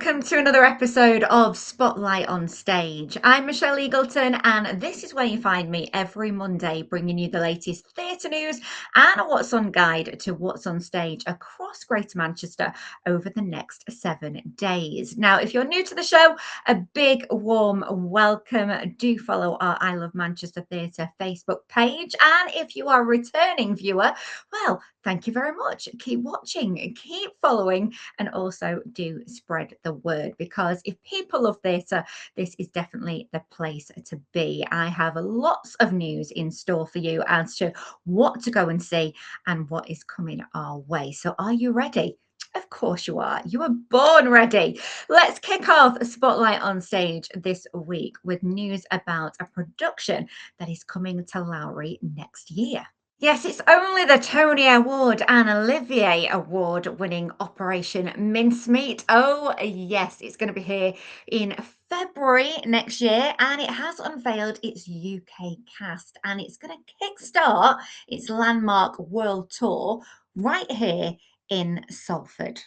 welcome to another episode of Spotlight on Stage. I'm Michelle Eagleton, and this is where you find me every Monday, bringing you the latest theatre news and a What's On guide to what's on stage across Greater Manchester over the next 7 days. Now, if you're new to the show, a big warm welcome. Do follow our I Love Manchester Theatre Facebook page, and if you are a returning viewer, well, thank you very much. Keep watching, keep following, and also do spread the word, because if people love theatre, this is definitely the place to be. I have lots of news in store for you as to what to go and see and what is coming our way. So are you ready? Of course you are. You were born ready. Let's kick off Spotlight on Stage this week with news about a production that is coming to Lowry next year. Yes, it's only the Tony Award and Olivier Award winning Operation Mincemeat. Oh, yes, it's going to be here in February next year, and it has unveiled its UK cast, and it's going to kickstart its landmark world tour right here in Salford.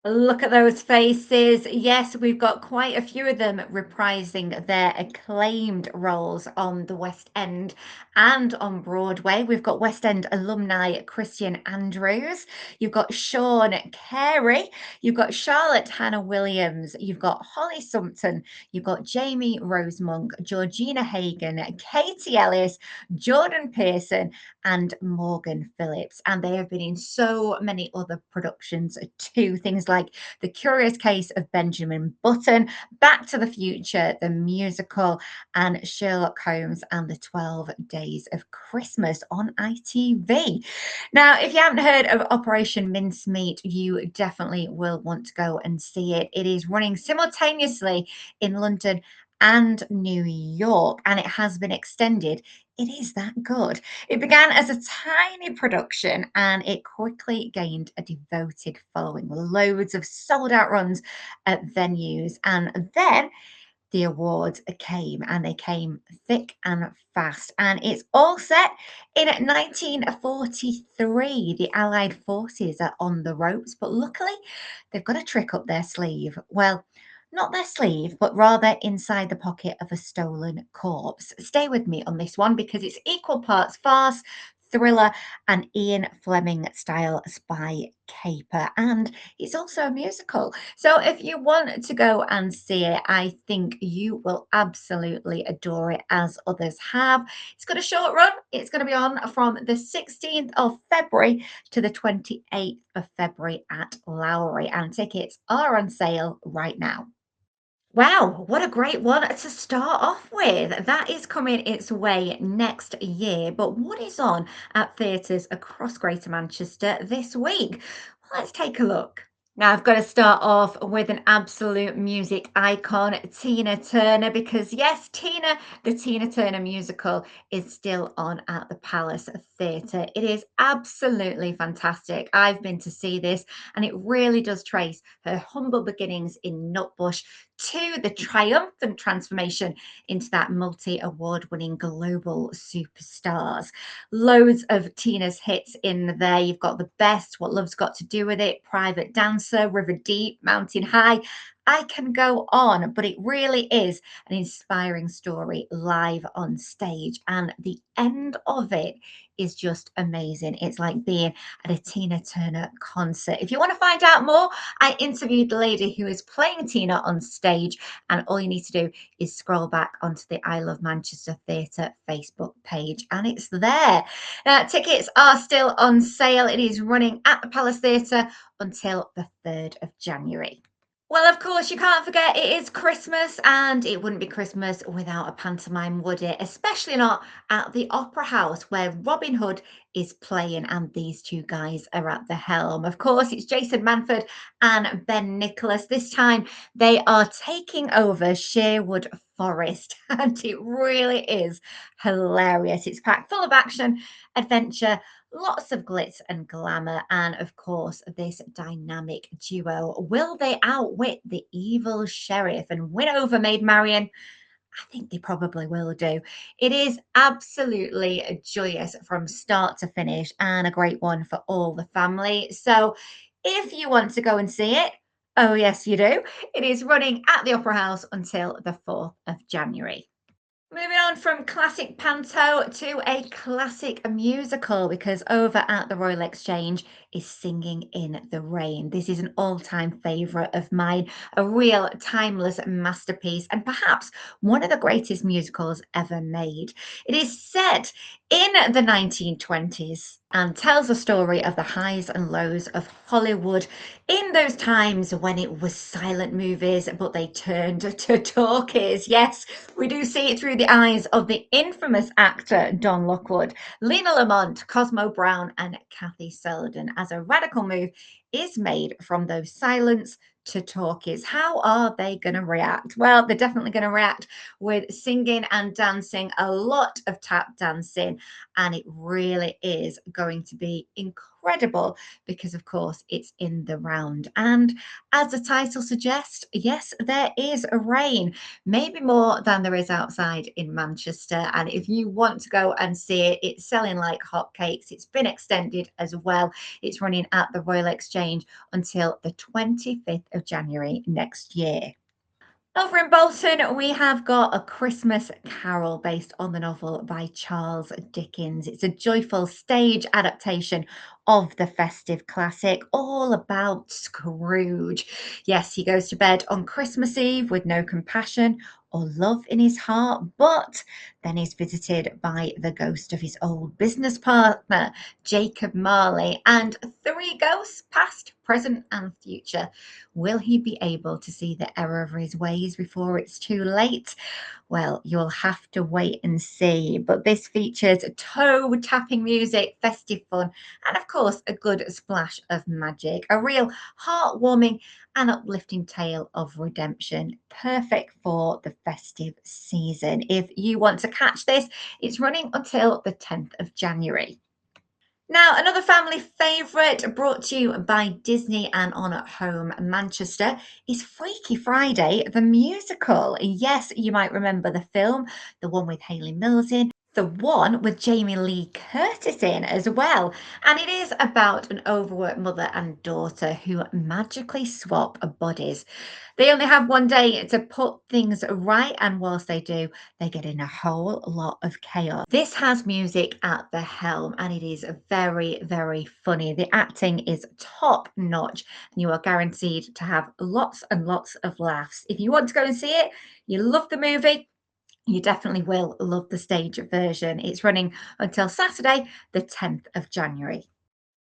Look at those faces. Yes, we've got quite a few of them reprising their acclaimed roles on the West End and on Broadway. We've got West End alumni Christian Andrews. You've got Sean Carey. You've got Charlotte Hannah Williams. You've got Holly Sumpton. You've got Jamie Rosemonk, Georgina Hagan, Katie Ellis, Jordan Pearson, and Morgan Phillips. And they have been in so many other productions too. Things like The Curious Case of Benjamin Button, Back to the Future, the musical, and Sherlock Holmes and the 12 Days of Christmas on ITV. Now, if you haven't heard of Operation Mincemeat, you definitely will want to go and see it. It is running simultaneously in London and New York, and it has been extended. It is that good. It began as a tiny production, and it quickly gained a devoted following, loads of sold out runs at venues. And then the awards came, and they came thick and fast. And it's all set in 1943. The Allied forces are on the ropes, but luckily they've got a trick up their sleeve. Well, not their sleeve, but rather inside the pocket of a stolen corpse. Stay with me on this one, because it's equal parts farce, thriller, and Ian Fleming style spy caper. And it's also a musical. So if you want to go and see it, I think you will absolutely adore it, as others have. It's got a short run. It's going to be on from the 16th of February to the 28th of February at Lowry, and tickets are on sale right now. Wow, what a great one to start off with. That is coming its way next year. But what is on at theatres across Greater Manchester this week? Well, let's take a look. Now, I've got to start off with an absolute music icon, Tina Turner, because yes, the Tina Turner musical, is still on at the Palace Theatre. It is absolutely fantastic. I've been to see this, and it really does trace her humble beginnings in Nutbush to the triumphant transformation into that multi-award winning global superstars. Loads of Tina's hits in there. You've got The Best, What Love's Got to Do with It, Private Dancer, River Deep, Mountain High. I can go on, but it really is an inspiring story live on stage. And the end of it is just amazing. It's like being at a Tina Turner concert. If you want to find out more, I interviewed the lady who is playing Tina on stage, and all you need to do is scroll back onto the I Love Manchester Theatre Facebook page, and it's there. Now, tickets are still on sale. It is running at the Palace Theatre until the 3rd of January. Well, of course, you can't forget it is Christmas, and it wouldn't be Christmas without a pantomime, would it? Especially not at the Opera House, where Robin Hood is playing and these two guys are at the helm. Of course, it's Jason Manford and Ben Nicholas. This time they are taking over Sherwood Forest, and it really is hilarious. It's packed full of action, adventure, lots of glitz and glamour, and of course, this dynamic duo. Will they outwit the evil sheriff and win over Maid Marian? I think they probably will do. It is absolutely joyous from start to finish, and a great one for all the family. So if you want to go and see it, Oh, yes, you do. It is running at the Opera House until the 4th of January. Moving on from classic panto to a classic musical because over at the Royal Exchange is Singing in the Rain. This is an all-time favourite of mine, a real timeless masterpiece and perhaps one of the greatest musicals ever made. It is set in the 1920s and tells the story of the highs and lows of Hollywood in those times when it was silent movies, but they turned to talkies. Yes, we do see it through the eyes of the infamous actor Don Lockwood, Lena Lamont, Cosmo Brown, and Kathy Selden, as a radical move is made from those silents to talkies. How are they going to react? Well, they're definitely going to react with singing and dancing, a lot of tap dancing, and it really is going to be incredible because, of course, it's in the round. And as the title suggests, yes, there is a rain, maybe more than there is outside in Manchester. And if you want to go and see it, it's selling like hotcakes. It's been extended as well. It's running at the Royal Exchange until the 25th of January next year. Over in Bolton, we have got A Christmas Carol based on the novel by Charles Dickens. It's a joyful stage adaptation of the festive classic, all about Scrooge. Yes, he goes to bed on Christmas Eve with no compassion or love in his heart, but then he's visited by the ghost of his old business partner, Jacob Marley, and three ghosts, past, present, and future. Will he be able to see the error of his ways before it's too late? Well, you'll have to wait and see. But this features toe tapping music, festive fun, and of course, a good splash of magic. A real heartwarming and uplifting tale of redemption, perfect for the festive season. If you want to catch this, it's running until the 10th of January. Now, another family favourite brought to you by Disney and On at Home Manchester is Freaky Friday, the musical. Yes, you might remember the film, the one with Hayley Mills in, the one with Jamie Lee Curtis in as well. And it is about an overworked mother and daughter who magically swap bodies. They only have one day to put things right, and whilst they do, they get in a whole lot of chaos. This has music at the helm, and it is very, very funny. The acting is top notch, and you are guaranteed to have lots and lots of laughs. If you want to go and see it, you love the movie, you definitely will love the stage version. It's running until Saturday, the 10th of January.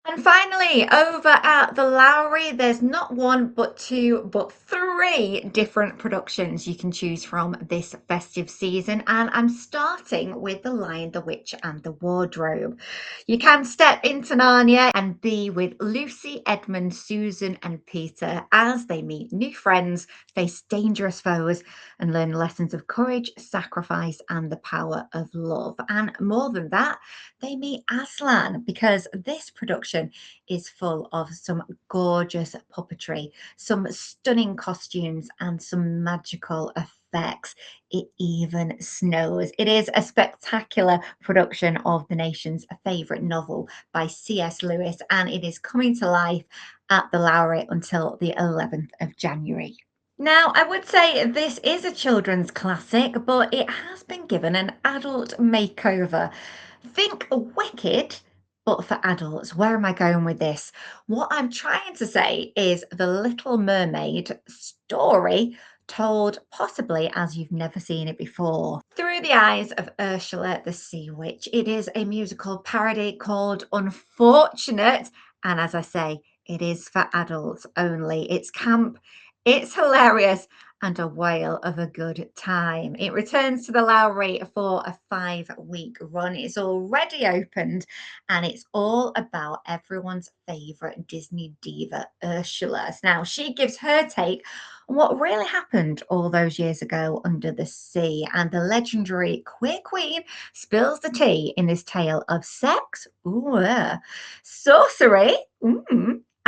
And finally, over at the Lowry, there's not one, but two, but three different productions you can choose from this festive season. And I'm starting with The Lion, the Witch, and the Wardrobe. You can step into Narnia and be with Lucy, Edmund, Susan, and Peter as they meet new friends, face dangerous foes, and learn lessons of courage, sacrifice, and the power of love. And more than that, they meet Aslan because this production is full of some gorgeous puppetry, some stunning costumes, and some magical effects. It even snows. It is a spectacular production of the nation's favourite novel by C.S. Lewis, and it is coming to life at the Lowry until the 11th of January. Now, I would say this is a children's classic, but it has been given an adult makeover. Think Wicked, but for adults. Where am I going with this? What I'm trying to say is The Little Mermaid story told possibly as you've never seen it before. Through the eyes of Ursula the Sea Witch. It is a musical parody called Unfortunate, and as I say, it is for adults only. It's camp, it's hilarious, and a whale of a good time. It returns to the Lowry for a 5-week run. It's already opened, and it's all about everyone's favourite Disney diva, Ursula. Now, she gives her take on what really happened all those years ago under the sea, and the legendary queer queen spills the tea in this tale of sex, sorcery,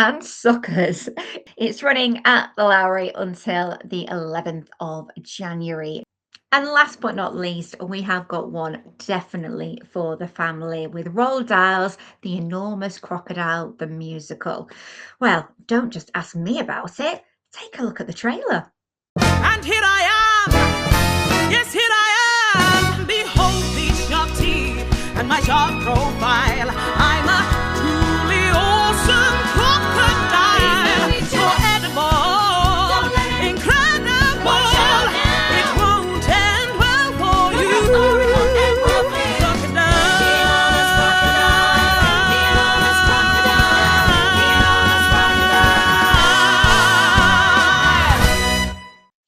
and suckers. It's running at the Lowry until the 11th of January. And last but not least, we have got one definitely for the family with Roald Dahl's The Enormous Crocodile, the musical. Well, don't just ask me about it. Take a look at the trailer. And here I am, yes, here I am. Behold these sharp teeth and my sharp profile. I'm a truly awesome crocodile. So edible, incredible. It won't end well for you.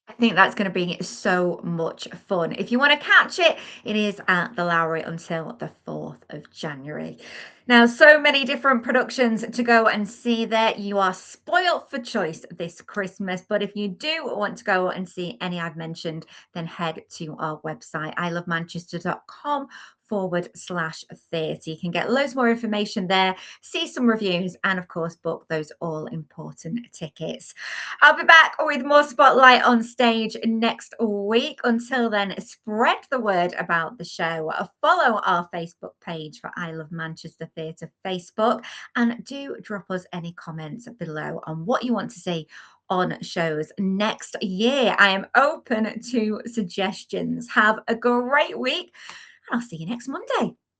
I think that's going to be so much fun. If you want to catch it, it is at the Lowry until the 4th of January. Now, so many different productions to go and see there. You are spoilt for choice this Christmas. But if you do want to go and see any I've mentioned, then head to our website, ilovemanchester.com/30. You can get loads more information there, see some reviews, and of course, book those all important tickets. I'll be back with more Spotlight on Stage next week. Until then, spread the word about the show. Follow our Facebook page for I Love Manchester Theatre Facebook, and do drop us any comments below on what you want to see on shows next year. I am open to suggestions. Have a great week, and I'll see you next Monday.